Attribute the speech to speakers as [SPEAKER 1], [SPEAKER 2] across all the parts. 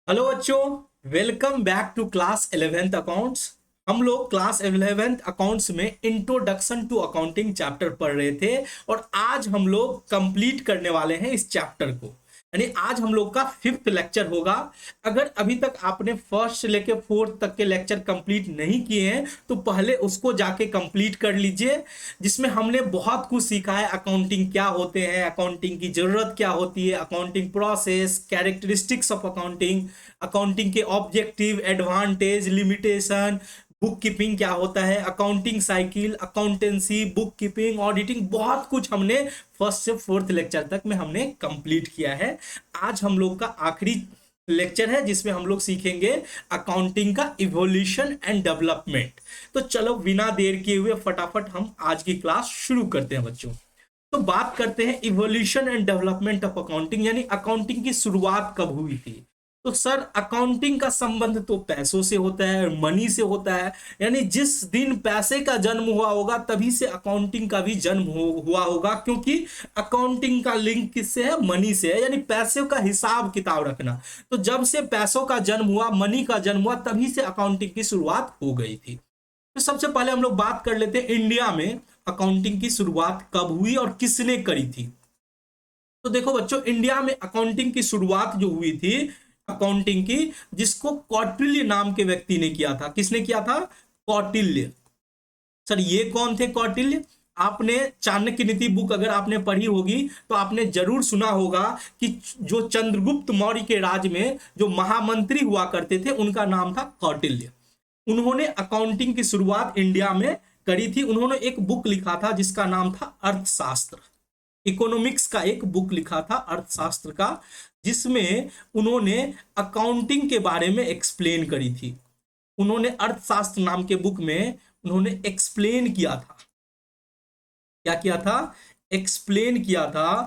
[SPEAKER 1] Hello बच्चों, welcome back to class 11th accounts. हम लोग क्लास 11th अकाउंट्स में इंट्रोडक्शन टू अकाउंटिंग चैप्टर पढ़ रहे थे और आज हम लोग कंप्लीट करने वाले हैं इस चैप्टर को। यानी आज हम लोग का 5th लेक्चर होगा। अगर अभी तक आपने फर्स्ट से लेके 4th तक के लेक्चर कंप्लीट नहीं किए हैं तो पहले उसको जाके कंप्लीट कर लीजिए, जिसमें हमने बहुत कुछ सीखा है। अकाउंटिंग क्या होते हैं, अकाउंटिंग की जरूरत क्या होती है, accounting process, characteristics of accounting, accounting के objective, advantage, limitation, book keeping क्या होता है, accounting cycle, accountancy, book keeping, auditing, बहुत कुछ हमने फर्स्ट से 4th लेक्चर तक में हमने कंप्लीट किया है। आज हम लोग का आखिरी लेक्चर है जिसमें हम लोग सीखेंगे अकाउंटिंग का इवोल्यूशन एंड डेवलपमेंट। तो चलो बिना देर किए हुए फटाफट हम आज की क्लास शुरू करते हैं बच्चों। तो बात करते हैं evolution and development of accounting, यानी अकाउंटिंग की शुरुआत कब हुई थी। तो सर अकाउंटिंग का संबंध तो पैसों से होता है, मनी से होता है। यानी जिस दिन पैसे का जन्म हुआ होगा तभी से अकाउंटिंग का भी जन्म हुआ होगा, क्योंकि अकाउंटिंग का लिंक किससे है? मनी से है, यानी पैसे का हिसाब किताब रखना। तो जब से पैसों का जन्म हुआ, मनी का जन्म हुआ, तभी से अकाउंटिंग की शुरुआत हो गई थी। तो सबसे पहले हम लोग बात कर लेते हैं इंडिया में अकाउंटिंग की शुरुआत कब हुई और किसने करी थी। तो देखो बच्चों, इंडिया में अकाउंटिंग की शुरुआत जो हुई थी अकाउंटिंग की, जिसको कौटिल्य नाम के व्यक्ति ने किया था। किसने किया था? कौटिल्य। सर ये कौन थे कौटिल्य? आपने चाणक्य नीति बुक अगर आपने पढ़ी होगी तो आपने जरूर सुना होगा कि जो चंद्रगुप्त मौर्य के राज में जो महामंत्री हुआ करते थे उनका नाम था कौटिल्य। उन्होंने अकाउंटिंग की शुरुआत इंडिया में करी थी। उन्होंने एक बुक लिखा था जिसका नाम था अर्थशास्त्र। इकोनॉमिक्स का एक बुक लिखा था अर्थशास्त्र का, जिसमें उन्होंने अकाउंटिंग के बारे में एक्सप्लेन करी थी। उन्होंने अर्थशास्त्र नाम के बुक में उन्होंने एक्सप्लेन किया था। क्या किया था? एक्सप्लेन किया था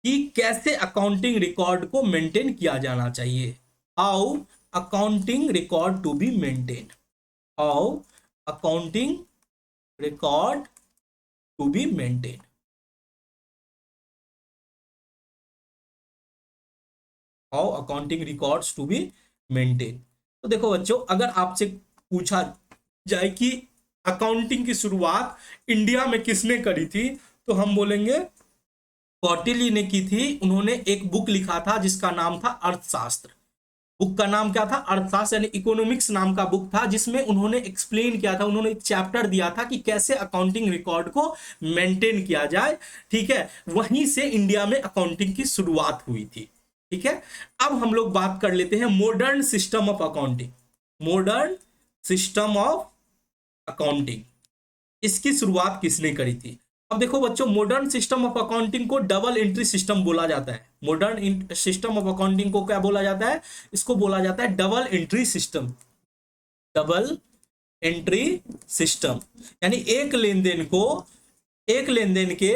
[SPEAKER 1] कि कैसे अकाउंटिंग रिकॉर्ड को मेंटेन किया जाना चाहिए। How accounting record to be maintain. How accounting record to be maintain. How accounting records to be maintain. तो देखो बच्चों, अगर आपसे पूछा जाए कि अकाउंटिंग की शुरुआत इंडिया में किसने करी थी, तो हम बोलेंगे कौटिल्य ने की थी। उन्होंने एक बुक लिखा था जिसका नाम था अर्थशास्त्र। बुक का नाम क्या था? अर्थशास्त्र, यानी इकोनॉमिक्स नाम का बुक था, जिसमें उन्होंने एक्सप्लेन किया था। उन्होंने एक चैप्टर दिया था कि कैसे अकाउंटिंग रिकॉर्ड को मेंटेन किया जाए। ठीक है, वहीं से इंडिया में अकाउंटिंग की शुरुआत हुई थी। ठीक है, अब हम लोग बात कर लेते हैं modern system of accounting. Modern system of accounting, इसकी शुरुआत किसने करी थी? अब देखो बच्चों, मॉडर्न सिस्टम ऑफ अकाउंटिंग को डबल एंट्री सिस्टम बोला जाता है। मॉडर्न सिस्टम ऑफ अकाउंटिंग को क्या बोला जाता है? इसको बोला जाता है double entry system. Double entry system, यानी एक लेन देन के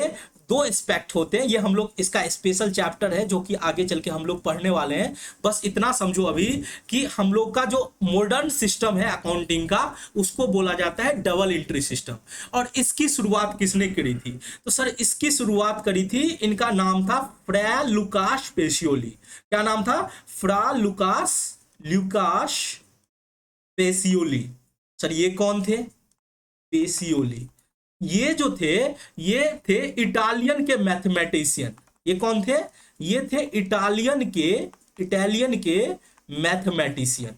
[SPEAKER 1] दो एस्पेक्ट होते हैं। ये हम लोग इसका स्पेशल चैप्टर है जो कि आगे चल के हम लोग पढ़ने वाले हैं। बस इतना समझो अभी कि हम लोग का जो मॉडर्न सिस्टम है अकाउंटिंग का, उसको बोला जाता है डबल एंट्री सिस्टम। और इसकी शुरुआत किसने करी थी? तो सर इसकी शुरुआत करी थी, इनका नाम था फ्रा लुकास पेसियोली। क्या नाम था? फ्रा लुकास लुकास पेसियोली। सर ये कौन थे? पेसियोली। ये जो थे, ये थे इटालियन के मैथमेटिशियन। ये कौन थे? ये थे इटालियन के मैथमेटिशियन।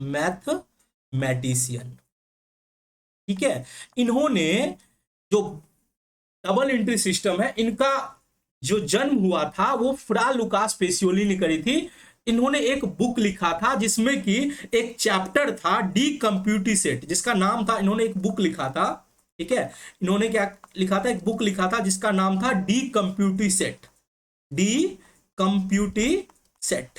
[SPEAKER 1] मैथमेटिशियन। ठीक है, इन्होंने जो डबल एंट्री सिस्टम है, इनका जो जन्म हुआ था वो फ्रा लुकास पेसियोली ने करी थी। इन्होंने एक बुक लिखा था जिसमें कि एक चैप्टर था डी कंप्यूटी सेट, जिसका नाम था, इन्होंने एक बुक लिखा था। ठीक है, इन्होंने क्या लिखा था? एक बुक लिखा था जिसका नाम था डी कंप्यूटी सेट। डी कंप्यूटी सेट।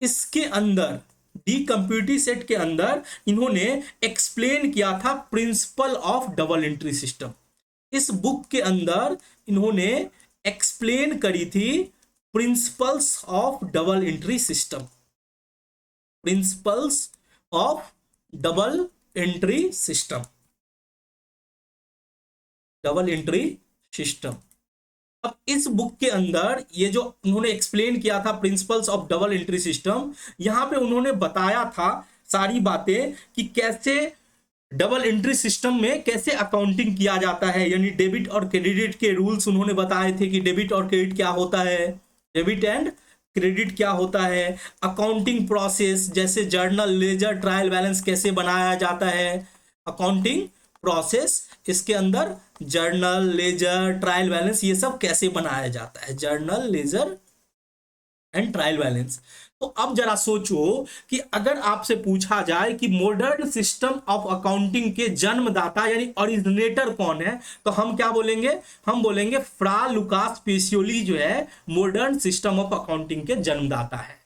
[SPEAKER 1] इसके अंदर, डी कंप्यूटी सेट के अंदर इन्होंने एक्सप्लेन किया था principle of double entry system. इस बुक के अंदर इन्होंने एक्सप्लेन करी थी principles of double entry system. Principles of double entry system. Double entry system. अब इस बुक के अंदर ये जो उन्होंने एक्सप्लेन किया था principles of double entry system, यहाँ पे उन्होंने बताया था सारी बातें कि कैसे डबल एंट्री सिस्टम में कैसे अकाउंटिंग किया जाता है, यानी डेबिट और क्रेडिट के रूल्स उन्होंने बताए थे कि डेबिट और क्रेडिट क्या होता है, डेबिट एंड क्रेडिट क्या होता है, अकाउंटिंग प्रोसेस जैसे जर्नल, लेजर, ट्रायल बैलेंस कैसे बनाया जाता है, अकाउंटिंग प्रोसेस इसके अंदर जर्नल, लेजर, ट्रायल बैलेंस ये सब कैसे बनाया जाता है, journal, ledger and trial balance. तो अब जरा सोचो कि अगर आपसे पूछा जाए कि मॉडर्न सिस्टम ऑफ अकाउंटिंग के जन्मदाता यानी ओरिजिनेटर कौन है, तो हम क्या बोलेंगे, हम बोलेंगे फ्रा लुकास पेसियोली जो है मॉडर्न सिस्टम ऑफ अकाउंटिंग के जन्मदाता है।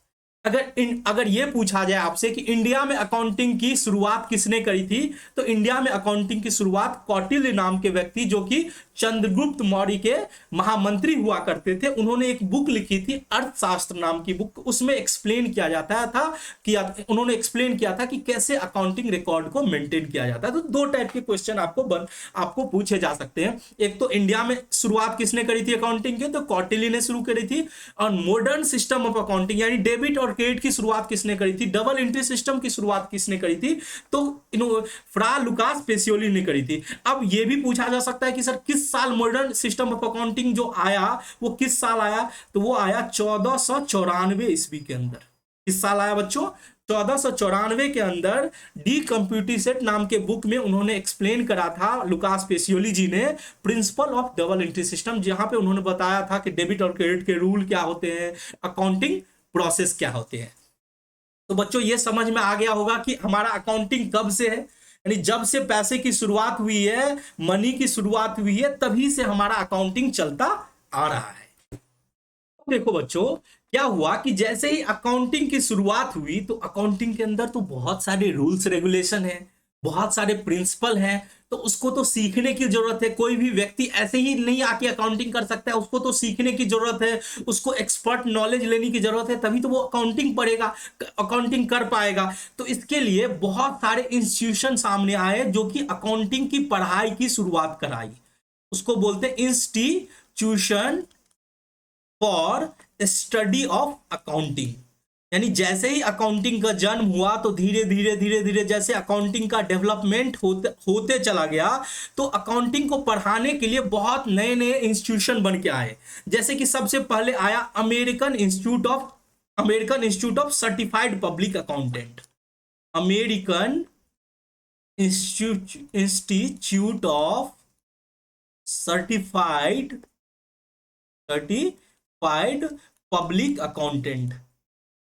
[SPEAKER 1] अगर ये पूछा जाए आपसे कि इंडिया में अकाउंटिंग की शुरुआत किसने करी थी, तो इंडिया में अकाउंटिंग की शुरुआत कौटिल्य नाम के व्यक्ति जो कि चंद्रगुप्त मौर्य के महामंत्री हुआ करते थे, उन्होंने एक बुक लिखी थी अर्थशास्त्र नाम की बुक। उसमें एक्सप्लेन किया जाता था कि उन्होंने एक्सप्लेन किया था कि कैसे अकाउंटिंग रिकॉर्ड को मेंटेन किया जाता है। तो दो टाइप के क्वेश्चन आपको पूछे जा सकते हैं। एक तो इंडिया में शुरुआत किसने करी थी अकाउंटिंग की, तो कौटिल्य ने शुरू करी थी। और मॉडर्न सिस्टम ऑफ अकाउंटिंग यानी डेबिट और क्रेडिट की शुरुआत किसने करी थी, डबल एंट्री सिस्टम की शुरुआत किसने करी थी, तो फ्रा लुकास पेसियोली ने करी थी। अब यह भी पूछा जा सकता है कि सर किस साल मॉडर्न सिस्टम ऑफ अकाउंटिंग जो आया वो किस साल आया, तो वो आया 1494 ईस्वी के अंदर। किस साल आया बच्चों, 1494 के अंदर डी कंप्यूटिसेट नाम के बुक में उन्होंने एक्सप्लेन करा था लुकास पेसियोली जी ने principle of double entry system, जहां पे उन्होंने बताया था कि डेबिट और क्रेडिट के रूल क्या होते हैं, अकाउंटिंग प्रोसेस क्या होते हैं। तो बच्चों ये समझ में आ गया होगा कि हमारा अकाउंटिंग कब से है, यानी जब से पैसे की शुरुआत हुई है, मनी की शुरुआत हुई है, तभी से हमारा अकाउंटिंग चलता आ रहा है। देखो बच्चों क्या हुआ कि जैसे ही अकाउंटिंग की शुरुआत हुई तो अकाउंटिंग के अंदर तो बहुत सारे रूल्स रेगुलेशन है, बहुत सारे प्रिंसिपल हैं, तो उसको तो सीखने की जरूरत है। कोई भी व्यक्ति ऐसे ही नहीं आके अकाउंटिंग कर सकता है, उसको तो सीखने की जरूरत है, उसको एक्सपर्ट नॉलेज लेने की जरूरत है, तभी तो वो अकाउंटिंग पढ़ेगा, अकाउंटिंग कर पाएगा। तो इसके लिए बहुत सारे इंस्टीट्यूशन सामने आए जो कि अकाउंटिंग की पढ़ाई की शुरुआत कराई। उसको बोलते हैं institution for study of accounting. यानी जैसे ही अकाउंटिंग का जन्म हुआ तो धीरे धीरे धीरे धीरे जैसे अकाउंटिंग का डेवलपमेंट होते चला गया, तो अकाउंटिंग को पढ़ाने के लिए बहुत नए नए इंस्टीट्यूशन बन के आए। जैसे कि सबसे पहले आया American institute of certified public accountant, American institute of certified public accountant.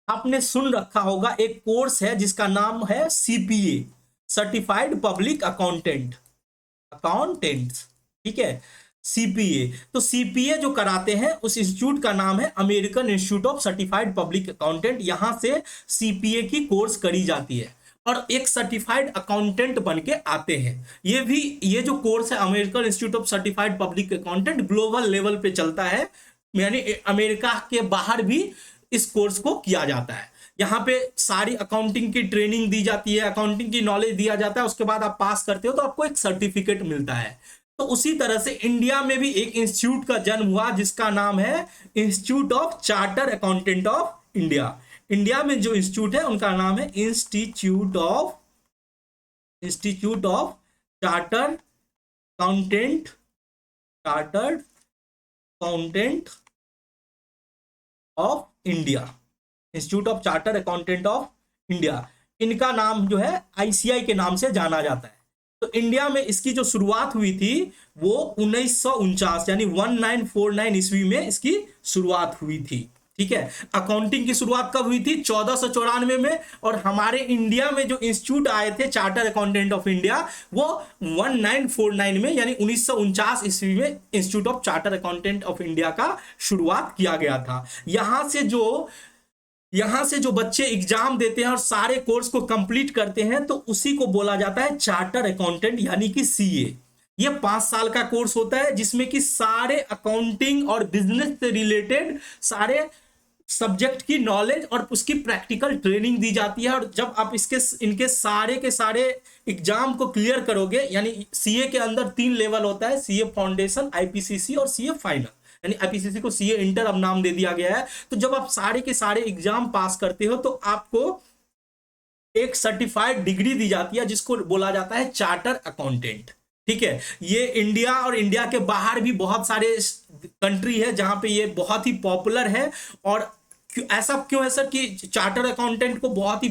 [SPEAKER 1] आपने सुन रखा होगा, एक कोर्स है जिसका नाम है सीपीए, सर्टिफाइड पब्लिक अकाउंटेंट्स, ठीक है, सीपीए। तो सीपीए जो कराते हैं उस इंस्टीट्यूट का नाम है American institute of certified public accountant. यहां से सीपीए की कोर्स करी जाती है और एक सर्टिफाइड अकाउंटेंट बन के आते हैं। ये जो कोर्स है American institute of certified public accountant global level पे चलता है, यानी अमेरिका के बाहर भी इस कोर्स को किया जाता है। यहाँ पे सारी अकाउंटिंग की ट्रेनिंग दी जाती है, अकाउंटिंग की नॉलेज दिया जाता है, उसके बाद आप पास करते हो तो आपको एक सर्टिफिकेट मिलता है। तो उसी तरह से इंडिया में भी एक इंस्टीट्यूट का जन्म हुआ जिसका नाम है institute of charter accountant of India. India में जो इंस्टीट्यूट है उनका नाम है institute of chartered accountant of India, institute of charter accountant of India. इनका नाम जो है आईसीआई के नाम से जाना जाता है। तो इंडिया में इसकी जो शुरुआत हुई थी वो 1949 यानी 1949 ईस्वी में इसकी शुरुआत हुई थी, ठीक है। अकाउंटिंग की शुरुआत कब हुई थी, 1494 में। और हमारे इंडिया में जो इंस्टीट्यूट आए थे चार्टर अकाउंटेंट ऑफ इंडिया वो 1949 में यानी 1949 ईस्वी में institute of charter accountant of India का शुरुआत किया गया था। यहां से जो बच्चे एग्जाम देते हैं और सारे कोर्स को कंप्लीट करते हैं तो उसी को बोला जाता है चार्टर अकाउंटेंट यानी कि सीए। ये 5 साल का कोर्स होता है जिसमें कि सारे अकाउंटिंग और बिजनेस से रिलेटेड सारे सब्जेक्ट की नॉलेज और उसकी प्रैक्टिकल ट्रेनिंग दी जाती है। और जब आप इनके सारे के सारे एग्जाम को क्लियर करोगे, यानी सीए के अंदर 3 लेवल होता है, सीए फाउंडेशन, आईपीसीसी और सीए फाइनल। यानी आईपीसीसी को सीए इंटर अब नाम दे दिया गया है। तो जब आप सारे के सारे एग्जाम पास करते हो तो आपको एक सर्टिफाइड डिग्री दी जाती है जिसको बोला जाता है चार्टर अकाउंटेंट। ठीक है, ये इंडिया और इंडिया के बाहर भी बहुत सारे कंट्री है जहां पे ये बहुत ही पॉपुलर है। और ऐसा क्यों है सर कि चार्टर अकाउंटेंट को बहुत ही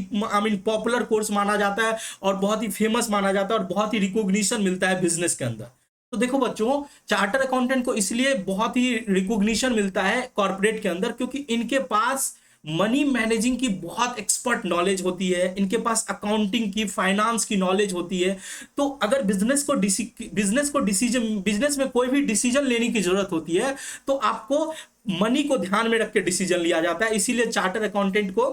[SPEAKER 1] पॉपुलर कोर्स माना जाता है और बहुत ही फेमस माना जाता है और बहुत ही रिकॉग्निशन मिलता है बिजनेस के अंदर। तो देखो बच्चों, चार्टर अकाउंटेंट को इसलिए बहुत ही रिकॉग्निशन मिलता है कॉर्पोरेट के अंदर क्योंकि इनके पास मनी मैनेजिंग की बहुत एक्सपर्ट नॉलेज होती है, इनके पास अकाउंटिंग की, फाइनेंस की नॉलेज होती है। तो अगर बिजनेस में कोई भी डिसीजन लेने की जरूरत होती है तो आपको मनी को ध्यान में रख के डिसीजन लिया जाता है। इसीलिए चार्टर अकाउंटेंट को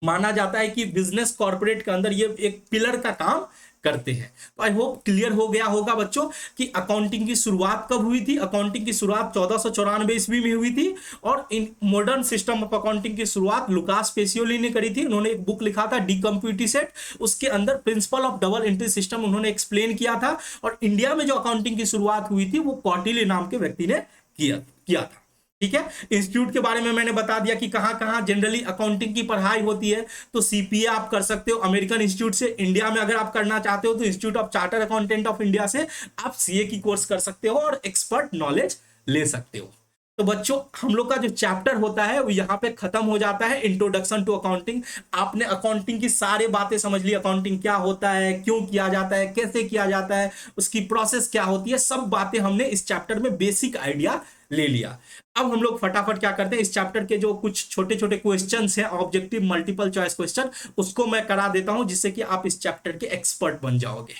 [SPEAKER 1] माना जाता है कि बिजनेस कॉर्पोरेट के अंदर ये एक पिलर का काम करते हैं। तो आई होप क्लियर हो गया होगा बच्चों कि अकाउंटिंग की शुरुआत कब हुई थी। अकाउंटिंग की शुरुआत 1494 ईस्वी में हुई थी और in modern system of accounting की शुरुआत लुकास पेसियोली ने करी थी। उन्होंने एक बुक लिखा था डी कंप्यूटिसेट, उसके अंदर principle of double entry system उन्होंने एक्सप्लेन किया था। और इंडिया में जो अकाउंटिंग की शुरुआत हुई थी वो कौटिल्य नाम के व्यक्ति ने किया था। ठीक है, इंस्टीट्यूट के बारे में मैंने बता दिया कि कहां कहां जनरली अकाउंटिंग की पढ़ाई होती है। तो सीपीए आप कर सकते हो अमेरिकन इंस्टीट्यूट से। इंडिया में अगर आप करना चाहते हो तो institute of charter accountant of India से आप सीए की कोर्स कर सकते हो और एक्सपर्ट नॉलेज ले सकते हो। तो बच्चों, हम लोग का जो चैप्टर होता है वो यहाँ पे खत्म हो जाता है, इंट्रोडक्शन टू अकाउंटिंग। आपने अकाउंटिंग की सारी बातें समझ ली, अकाउंटिंग क्या होता है, क्यों किया जाता है, कैसे किया जाता है, उसकी प्रोसेस क्या होती है, सब बातें हमने इस चैप्टर में बेसिक आइडिया ले लिया। अब हम लोग फटाफट क्या करते हैं, इस चैप्टर के जो कुछ छोटे छोटे क्वेश्चंस हैं, ऑब्जेक्टिव मल्टीपल चॉइस क्वेश्चन, उसको मैं करा देता हूं जिससे कि आप इस चैप्टर के एक्सपर्ट बन जाओगे।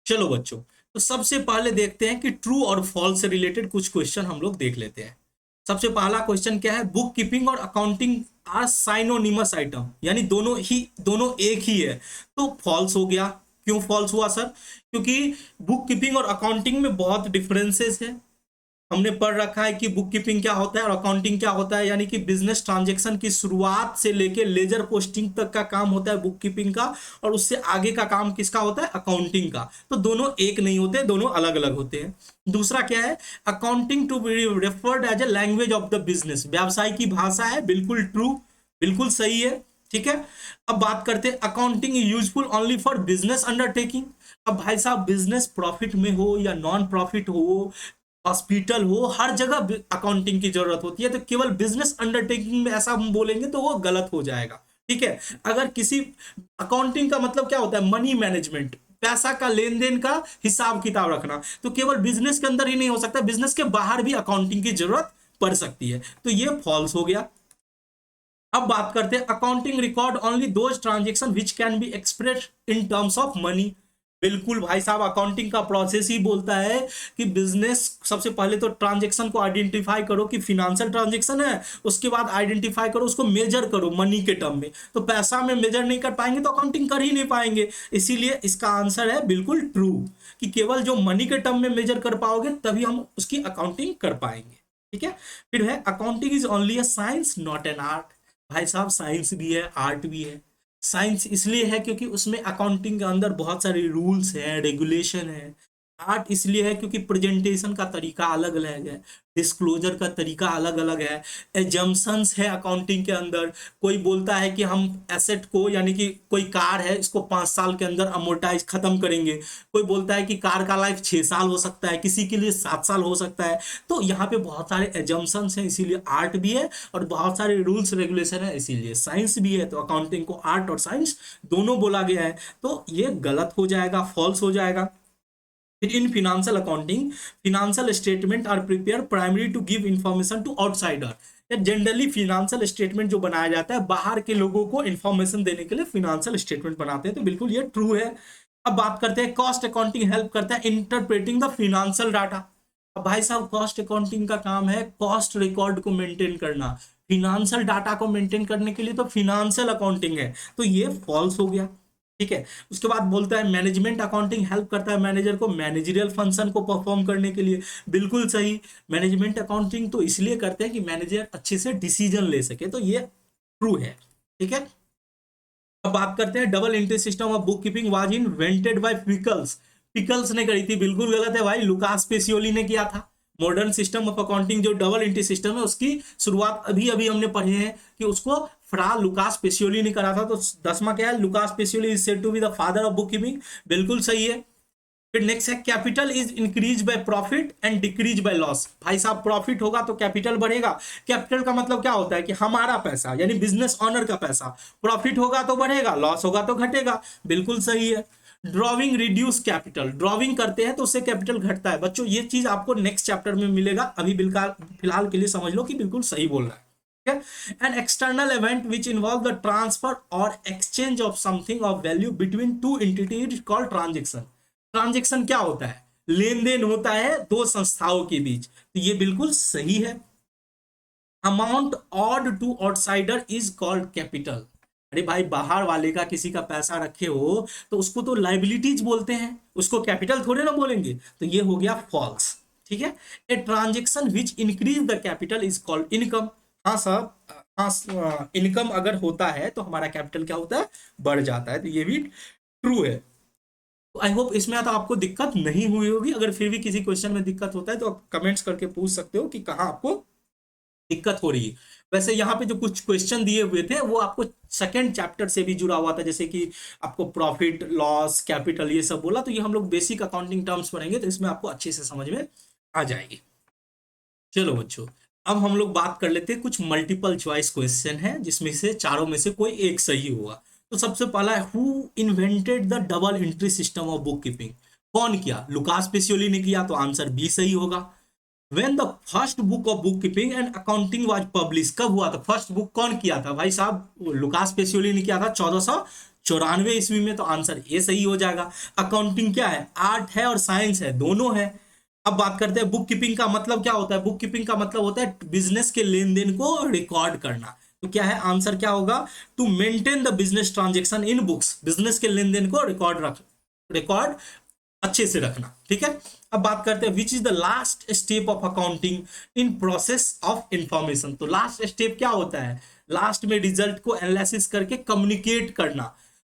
[SPEAKER 1] चलो बच्चों, तो सबसे पहले देखते हैं कि ट्रू और फॉल्स से रिलेटेड कुछ क्वेश्चन हम लोग देख लेते हैं। सबसे पहला क्वेश्चन क्या है, बुक कीपिंग और अकाउंटिंग आर साइनोनिमस आइटम, यानी दोनों एक ही है। तो फॉल्स हो गया। क्यों फॉल्स हुआ सर? क्योंकि बुक कीपिंग और अकाउंटिंग में बहुत डिफरेंसेस है। हमने पढ़ रखा है कि बुक कीपिंग क्या होता है और अकाउंटिंग क्या होता है, यानी कि बिजनेस ट्रांजैक्शन की शुरुआत से लेके लेजर पोस्टिंग तक का काम होता है बुक कीपिंग का, और उससे आगे का काम किसका होता है, अकाउंटिंग का। तो दोनों एक नहीं होते, दोनों अलग अलग होते हैं। दूसरा क्या है, accounting to be referred as a language of the business, व्यवसाय की भाषा है। बिल्कुल ट्रू, बिल्कुल सही है। ठीक है, अब बात करते हैं accounting useful only for business undertaking. अब भाई साहब, बिजनेस प्रॉफिट में हो या नॉन प्रॉफिट हो, हॉस्पिटल हो, हर जगह अकाउंटिंग की जरूरत होती है। तो केवल बिजनेस अंडरटेकिंग में ऐसा हम बोलेंगे तो वो गलत हो जाएगा। ठीक है, अगर किसी अकाउंटिंग का मतलब क्या होता है, मनी मैनेजमेंट, पैसा का लेन देन का हिसाब किताब रखना। तो केवल बिजनेस के अंदर ही नहीं हो सकता, बिजनेस के बाहर भी अकाउंटिंग की जरूरत पड़ सकती है। तो ये फॉल्स हो गया। अब बात करते हैं accounting record only those transaction which can be express in terms of money. बिल्कुल भाई साहब, अकाउंटिंग का प्रोसेस ही बोलता है कि बिजनेस सबसे पहले तो ट्रांजैक्शन को आइडेंटिफाई करो कि फिनेंशियल ट्रांजैक्शन है, उसके बाद आइडेंटिफाई करो, उसको मेजर करो मनी के टर्म में। तो पैसा में मेजर नहीं कर पाएंगे तो अकाउंटिंग कर ही नहीं पाएंगे। इसीलिए इसका आंसर है बिल्कुल ट्रू कि केवल जो मनी के टर्म में मेजर कर पाओगे तभी हम उसकी अकाउंटिंग कर पाएंगे। ठीक है, फिर है accounting is only a science not an art. भाई साहब, साइंस भी है, आर्ट भी है। साइंस इसलिए है क्योंकि उसमें अकाउंटिंग के अंदर बहुत सारे रूल्स हैं, रेगुलेशन है। आर्ट इसलिए है क्योंकि प्रेजेंटेशन का तरीका अलग अलग है, डिस्क्लोजर का तरीका अलग अलग है, एजम्पशंस है अकाउंटिंग के अंदर। कोई बोलता है कि हम एसेट को, यानी कि कोई कार है इसको 5 साल के अंदर अमोर्टाइज खत्म करेंगे। कोई बोलता है कि कार का लाइफ 6 साल हो सकता है, किसी के लिए 7 साल हो सकता है। तो यहाँ पे बहुत सारे एजम्पशंस हैं, इसीलिए आर्ट भी है, और बहुत सारे रूल्स रेगुलेशन है, इसीलिए साइंस भी है। तो अकाउंटिंग को आर्ट और साइंस दोनों बोला गया है, तो ये गलत हो जाएगा, फॉल्स हो जाएगा। फिर in financial accounting, financial statement are prepare primary to give information to outsider. Generally financial statement जो बनाया जाता है बाहर के लोगों को इंफॉर्मेशन देने के लिए फिनेंशियल स्टेटमेंट बनाते हैं। तो बिल्कुल ये ट्रू है। अब बात करते हैं कॉस्ट अकाउंटिंग हेल्प करता है इंटरप्रेटिंग द फिनेंशियल डाटा। अब भाई साहब, कॉस्ट अकाउंटिंग का काम है कॉस्ट रिकॉर्ड को मेंटेन करना, फिनेंशियल डाटा को मेंटेन करने के लिए तो फिनेंशियल अकाउंटिंग है। तो ये फॉल्स हो गया। ठीक है, उसके बाद बोलता है मैनेजमेंट अकाउंटिंग हेल्प करता है मैनेजर को मैनेजरियल फंक्शन को परफॉर्म करने के लिए। बिल्कुल सही, मैनेजमेंट अकाउंटिंग तो इसलिए करते हैं कि मैनेजर अच्छे से डिसीजन ले सके। तो ये ट्रू है। ठीक है, अब बात करते हैं double entry system of book keeping was invented by pickles. Pickles ने करी थी, बिल्कुल गलत है भाई, लुकास पेसियोली ने किया था। मॉडर्न सिस्टम ऑफ अकाउंटिंग जो डबल एंट्री सिस्टम है उसकी शुरुआत अभी अभी हमने पढ़े हैं कि उसको फ्रा लुकास पेसियोली ने करा था। तो 10वां क्या है, Lucas Pacioli is said to be the father of book keeping, बिल्कुल सही है। फिर नेक्स्ट है capital is increase by profit and decrease by loss. भाई साहब प्रॉफिट होगा तो कैपिटल बढ़ेगा। कैपिटल का मतलब क्या होता है कि हमारा पैसा यानी बिजनेस ऑनर का पैसा, प्रॉफिट होगा तो बढ़ेगा, लॉस होगा तो घटेगा, बिल्कुल सही है। ड्रॉविंग रिड्यूस कैपिटल, ड्रॉविंग करते हैं तो उससे कैपिटल घटता है। बच्चों ये चीज आपको नेक्स्ट चैप्टर में मिलेगा, अभी बिल्कुल फिलहाल के लिए समझ लो कि बिल्कुल सही बोल रहा है। An external event which involve the transfer or exchange of something of value between two entities is called transaction। Transaction क्या होता है, लेन देन होता है दो संस्थाओं के बीच, तो ये बिल्कुल सही है। Amount owed to outsider is called capital. अरे भाई बाहर वाले का किसी का पैसा रखे हो तो उसको तो लाइबिलिटीज बोलते हैं, उसको कैपिटल थोड़े ना बोलेंगे, तो ये हो गया फॉल्स। ठीक है। A transaction which increase the capital is called income. हाँ साहब, हाँ इनकम अगर होता है तो हमारा कैपिटल क्या होता है, बढ़ जाता है, तो ये भी ट्रू है। आई होप इसमें तो आपको दिक्कत नहीं हुई होगी। अगर फिर भी किसी क्वेश्चन में दिक्कत होता है तो आप कमेंट्स करके पूछ सकते हो कि कहाँ आपको दिक्कत हो रही है। वैसे यहाँ पे जो कुछ क्वेश्चन दिए हुए थे वो आपको सेकंड चैप्टर से भी जुड़ा हुआ था, जैसे कि आपको प्रॉफिट लॉस कैपिटल ये सब बोला, तो ये हम लोग बेसिक अकाउंटिंग टर्म्स पढ़ेंगे तो इसमें आपको अच्छे से समझ में आ जाएगी। चलो बच्चों, अब हम लोग बात कर लेते हैं, कुछ मल्टीपल चॉइस क्वेश्चन है जिसमें से चारों में से कोई एक सही होगा। तो सबसे पहला है, who invented the double entry system of book keeping. कौन किया, लुकास पेसियोली ने किया, तो आंसर बी सही होगा। When the first book of book keeping and accounting was publish, कब हुआ था, फर्स्ट बुक कौन किया था, भाई साहब लुकास पेसियोली ने किया था 1494 ईस्वी में, तो आंसर ए सही हो जाएगा। अकाउंटिंग क्या है, आर्ट है और साइंस है, दोनों है। अब बात करते हैं बुक कीपिंग का मतलब क्या होता है। बुक कीपिंग का मतलब होता है बिजनेस के लेन देन को रिकॉर्ड करना। तो क्या है आंसर, क्या होगा, to maintain the business transaction in books, business के लेन देन को रिकॉर्ड अच्छे से रखना। ठीक है। अब बात करते हैं which is the last step of accounting in process of information. तो लास्ट स्टेप क्या होता है, लास्ट में रिजल्ट को एनालिसिस करके कम्युनिकेट करना।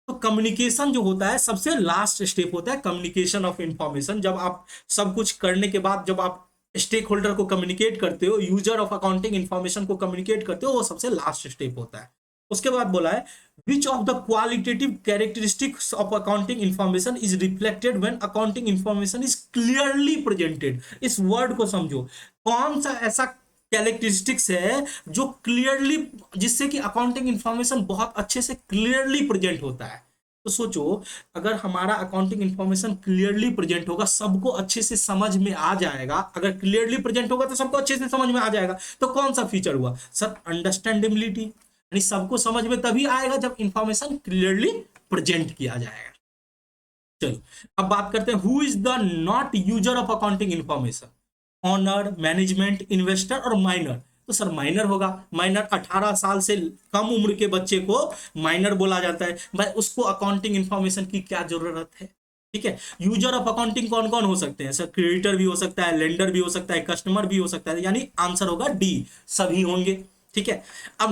[SPEAKER 1] तो कम्युनिकेशन जो होता है सबसे लास्ट स्टेप होता है, कम्युनिकेशन ऑफ इंफॉर्मेशन। जब आप सब कुछ करने के बाद जब आप स्टेक होल्डर को कम्युनिकेट करते हो, यूजर ऑफ अकाउंटिंग इंफॉर्मेशन को कम्युनिकेट करते हो, वो सबसे लास्ट स्टेप होता है। उसके बाद बोला है which of the qualitative characteristics of accounting information is reflected when accounting information is clearly presented. इस वर्ड को समझो, कौन सा ऐसा कैरेक्टरिस्टिक्स है जो क्लियरली, जिससे कि अकाउंटिंग इंफॉर्मेशन बहुत अच्छे से क्लियरली प्रेजेंट होता है। तो सोचो अगर हमारा अकाउंटिंग इंफॉर्मेशन क्लियरली प्रेजेंट होगा, सबको अच्छे से समझ में आ जाएगा। अगर क्लियरली प्रेजेंट होगा तो सबको अच्छे से समझ में आ जाएगा, तो कौन सा फीचर हुआ सर, अंडरस्टैंडेबिलिटी, यानी सबको समझ में तभी आएगा जब इंफॉर्मेशन क्लियरली प्रेजेंट किया जाएगा। चलो अब बात करते हैं, who is the not user of accounting information, owner, management, investor और माइनर। तो सर माइनर होगा, माइनर 18 साल से कम उम्र के बच्चे को माइनर बोला जाता है। भाई उसको अकाउंटिंग इंफॉर्मेशन की क्या जरूरत है। ठीक है। यूजर ऑफ अकाउंटिंग कौन कौन हो सकते हैं सर, क्रेडिटर भी हो सकता है, लेंडर भी हो सकता है, कस्टमर भी हो सकता है, यानी आंसर होगा डी, सभी होंगे। ठीक है। अब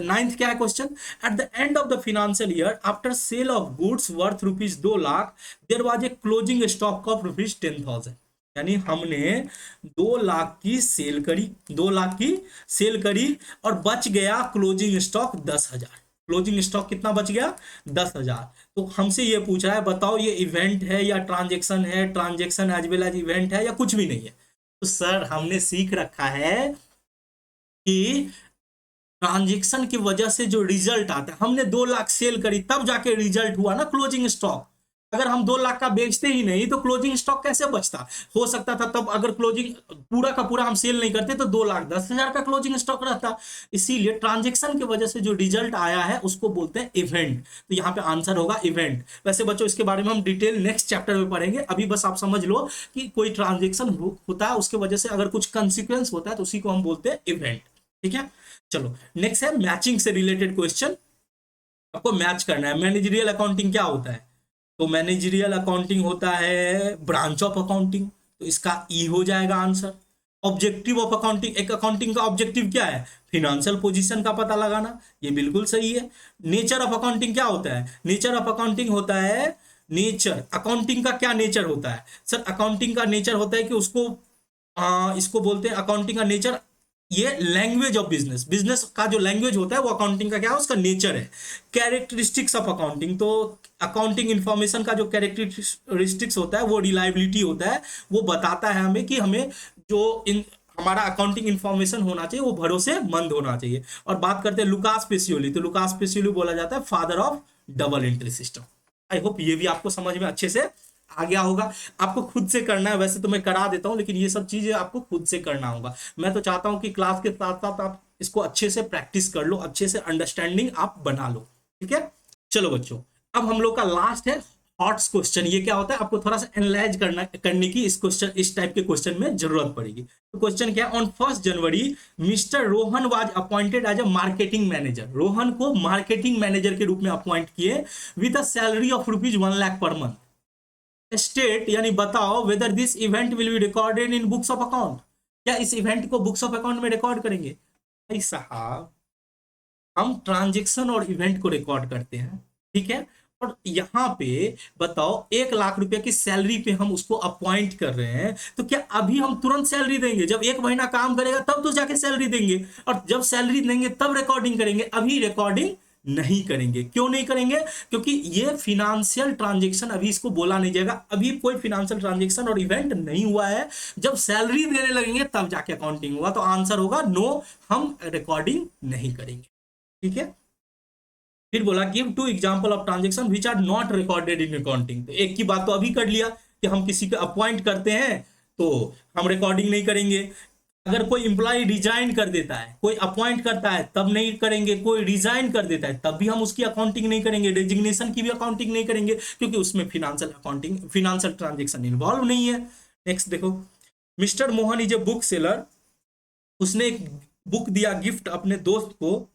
[SPEAKER 1] नाइन्थ क्या है question, at the end of the financial year after sale of goods worth ₹2,00,000 there was a closing stock of ₹10,000। यानी हमने 2 लाख की सेल करी, 2 लाख की सेल करी और बच गया क्लोजिंग स्टॉक 10,000। क्लोजिंग स्टॉक कितना बच गया, 10,000। तो हमसे ये पूछ रहा है बताओ ये इवेंट है या ट्रांजेक्शन है, transaction as well as event है या कुछ भी नहीं है। तो सर हमने सीख रखा है कि ट्रांजेक्शन की वजह से जो रिजल्ट आता है, हमने 2 लाख सेल करी तब जाके रिजल्ट हुआ ना क्लोजिंग स्टॉक। अगर हम 2 लाख का बेचते ही नहीं तो क्लोजिंग स्टॉक कैसे बचता, हो सकता था तब अगर क्लोजिंग पूरा का पूरा हम सेल नहीं करते तो 2,10,000 का क्लोजिंग स्टॉक रहता। इसीलिए ट्रांजेक्शन की वजह से जो रिजल्ट आया है उसको बोलते हैं इवेंट। तो यहाँ पे आंसर होगा इवेंट। वैसे बच्चों इसके बारे में हम डिटेल नेक्स्ट चैप्टर में पढ़ेंगे, अभी बस आप समझ लो कि कोई ट्रांजेक्शन होता है उसके वजह से अगर कुछ कंसिक्वेंस होता है तो उसी को हम बोलते हैं इवेंट। ठीक है। चलो नेक्स्ट है मैचिंग से रिलेटेड क्वेश्चन, आपको मैच करना है। मैनेजरियल अकाउंटिंग क्या होता है, तो मैनेजरियल अकाउंटिंग होता है ब्रांच ऑफ अकाउंटिंग, तो इसका ई हो जाएगा आंसर। ऑब्जेक्टिव ऑफ अकाउंटिंग, एक अकाउंटिंग का ऑब्जेक्टिव क्या है, फिनेंशियल पोजीशन का पता लगाना, ये बिल्कुल सही है। नेचर ऑफ अकाउंटिंग क्या होता है, नेचर ऑफ अकाउंटिंग होता है, नेचर अकाउंटिंग का क्या नेचर होता है सर, अकाउंटिंग का नेचर होता है कि उसको इसको बोलते हैं अकाउंटिंग का नेचर, ये लैंग्वेज ऑफ बिजनेस, बिजनेस का जो लैंग्वेज होता है वो अकाउंटिंग का क्या है, उसका नेचर है। कैरेक्टरिस्टिक्स ऑफ अकाउंटिंग, तो अकाउंटिंग इंफॉर्मेशन का जो कैरेक्टरिस्टिक्स होता है वो रिलायबिलिटी होता है, वो बताता है हमें कि हमें जो इन हमारा अकाउंटिंग इंफॉर्मेशन होना चाहिए वो भरोसेमंद होना चाहिए। और बात करते हैं लुकास पेसियोली, तो लुकास पेसियोली बोला जाता है father of double entry system. I hope ये भी आपको समझ में अच्छे से आ गया होगा। आपको खुद से करना है, वैसे तो मैं करा देता हूं, लेकिन ये सब चीजें आपको खुद से करना होगा। मैं तो चाहता हूं कि क्लास के साथ साथ आप इसको अच्छे से प्रैक्टिस कर लो, अच्छे से अंडरस्टैंडिंग आप बना लो। ठीक है, चलो बच्चों, अब हम लोग का लास्ट है हॉट्स क्वेश्चन। ये क्या होता है, आपको थोड़ा सा एनालाइज करने की इस टाइप के क्वेश्चन में जरूरत पड़ेगी। तो क्वेश्चन क्या है, on 1 January mister Rohan was appointed as a marketing manager. Rohan को मार्केटिंग मैनेजर के रूप में अपॉइंट किए with a salary of ₹1 lakh per month. State यानी बताओ whether this event will be recorded in books of account. क्या इस इवेंट को बुक्स ऑफ अकाउंट में रिकॉर्ड करेंगे? भाई साहब, हम ट्रांजेक्शन और इवेंट को रिकॉर्ड करते हैं, ठीक है। और यहाँ पे बताओ 1 लाख रुपए की सैलरी पे हम उसको अपॉइंट कर रहे हैं, तो क्या अभी हम तुरंत सैलरी देंगे? जब 1 महीना काम करेगा तब तो जाके सैलरी देंगे, और जब सैलरी देंगे तब रिकॉर्डिंग करेंगे। अभी रिकॉर्डिंग नहीं करेंगे। क्यों नहीं करेंगे? क्योंकि ये फिनेंशियल ट्रांजेक्शन अभी इसको बोला नहीं जाएगा, अभी कोई फिनेंशियल ट्रांजेक्शन और इवेंट नहीं हुआ है। जब सैलरी देने लगेंगे तब जाके अकाउंटिंग होगा। तो आंसर होगा नो, हम रिकॉर्डिंग नहीं करेंगे। ठीक है, फिर बोला give 2 example of transaction which are not recorded in accounting. तो एक की बात तो अभी कर लिया कि हम किसी को अपॉइंट करते हैं तो हम रिकॉर्डिंग नहीं करेंगे। अगर कोई इंप्लॉय रिजाइन कर देता है, कोई अपॉइंट करता है तब नहीं करेंगे, कोई रिजाइन कर देता है तब भी हम उसकी अकाउंटिंग नहीं करेंगे, रेजिग्नेशन की भी अकाउंटिंग नहीं करेंगे, क्योंकि उसमें financial accounting, financial transaction involve नहीं है। नेक्स्ट देखो, mister Mohan is a book seller. उसने एक बुक दिया गिफ्ट अपने दोस्त को,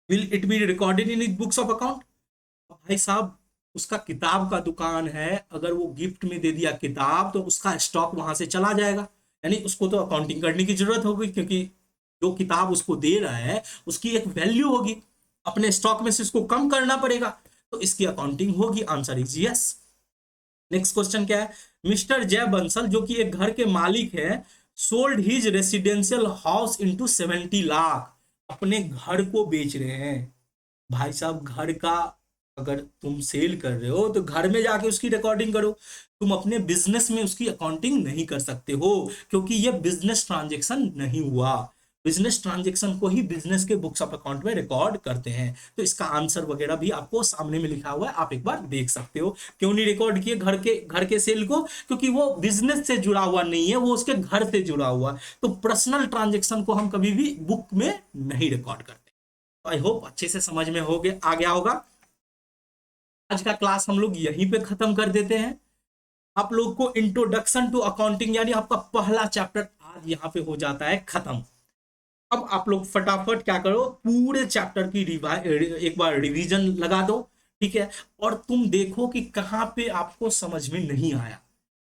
[SPEAKER 1] will it be recorded in is books of account? भाई साहब, उसका किताब का दुकान है, अगर वो गिफ्ट में दे दिया किताब तो उसका स्टॉक वहां से चला जाएगा, यानी उसको तो अकाउंटिंग करने की जरूरत होगी, क्योंकि जो किताब उसको दे रहा है उसकी एक वैल्यू होगी, अपने स्टॉक में से उसको कम करना पड़ेगा, तो इसकी अकाउंटिंग होगी। Answer is yes. Next question क्या है, मिस्टर जय बंसल जो कि एक घर के मालिक है, sold his residential house into 70 lakh. अपने घर को बेच रहे हैं। भाई साहब, घर का अगर तुम सेल कर रहे हो तो घर में जाके उसकी रिकॉर्डिंग करो, तुम अपने बिजनेस में उसकी अकाउंटिंग नहीं कर सकते हो, क्योंकि ये बिजनेस ट्रांजेक्शन नहीं हुआ। बिजनेस ट्रांजेक्शन को ही बिजनेस के बुक्स ऑफ अकाउंट में रिकॉर्ड करते हैं। तो इसका आंसर वगैरह भी आपको सामने में लिखा हुआ है, आप एक बार देख सकते हो। क्यों नहीं रिकॉर्ड किए घर के सेल को? क्योंकि वो बिजनेस से जुड़ा हुआ नहीं है, वो उसके घर से जुड़ा हुआ। तो पर्सनल ट्रांजेक्शन को हम कभी भी बुक में नहीं रिकॉर्ड करते। आई होप अच्छे से समझ में आ गया होगा। आज का क्लास हम लोग यहीं पे खत्म कर देते हैं। आप लोग को इंट्रोडक्शन टू अकाउंटिंग यानी आपका पहला चैप्टर आज यहाँ पे हो जाता है खत्म। अब आप लोग फटाफट क्या करो, पूरे चैप्टर की एक बार रिवीजन लगा दो, ठीक है। और तुम देखो कि कहाँ पे आपको समझ में नहीं आया।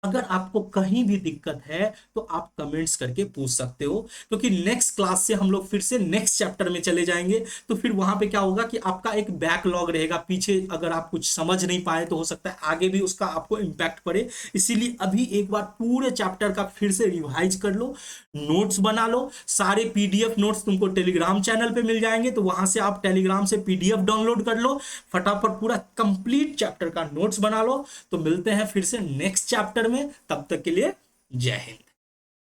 [SPEAKER 1] अगर आपको कहीं भी दिक्कत है तो आप कमेंट्स करके पूछ सकते हो, क्योंकि नेक्स्ट क्लास से हम लोग फिर से नेक्स्ट चैप्टर में चले जाएंगे। तो फिर वहां पे क्या होगा कि आपका एक बैकलॉग रहेगा पीछे, अगर आप कुछ समझ नहीं पाए तो हो सकता है आगे भी उसका आपको इम्पैक्ट पड़े। इसीलिए अभी एक बार पूरे चैप्टर का फिर से रिवाइज कर लो, नोट्स बना लो। सारे पीडीएफ नोट्स तुमको टेलीग्राम चैनल पे मिल जाएंगे, तो वहां से आप टेलीग्राम से पीडीएफ डाउनलोड कर लो, फटाफट पूरा कंप्लीट चैप्टर का नोट्स बना लो। तो मिलते हैं फिर से नेक्स्ट चैप्टर में, तब तक के लिए जय हिंद।